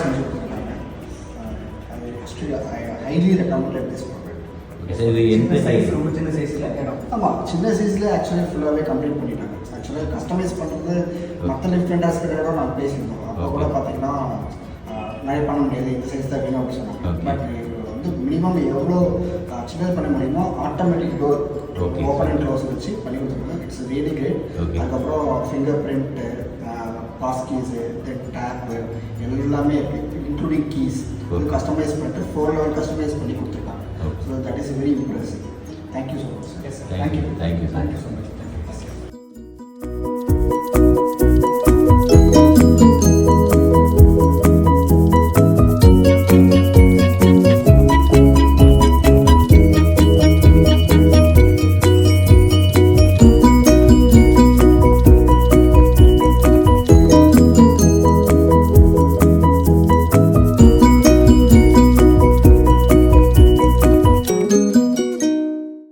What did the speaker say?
செஞ்சு கொடுத்துருக்காங்க. ஐ highly recommended this product. Okay sir, இது எந்த சைஸ்? ரொம்ப சின்ன சைஸில் இடம். ஆமாம், சின்ன சைஸில் ஆக்சுவலி ஃபுல்லாகவே கம்ப்ளீட் பண்ணிட்டாங்க. ஆக்சுவலாக கஸ்டமைஸ் பண்ணுறது மற்ற லிஃப்ட் அண்ட் ஹாஸ்பிட்டலோட நான் பேசியிருந்தோம். அப்போ கூட பார்த்தீங்கன்னா நிறைய பண்ண முடியாது, இந்த சைஸ் தான் வேணும் அப்படின்னு சொன்னாங்க. பட் வந்து மினிமம் எவ்வளோ சின்னது பண்ண முடியுமோ automatic door open and close வச்சு பண்ணி கொடுத்துருக்காங்க. It's really great. அதுக்கப்புறம் fingerprint, pass keys, then tap எல்லாமே இருக்குது, இன்க்ளூடிங் கீஸ் கஸ்டமைஸ் பண்ணிட்டு 4 level கஸ்டமைஸ் பண்ணி கொடுத்துருக்காங்க. So that is very impressive. Thank you so much. Thank you so much. Thank you so much.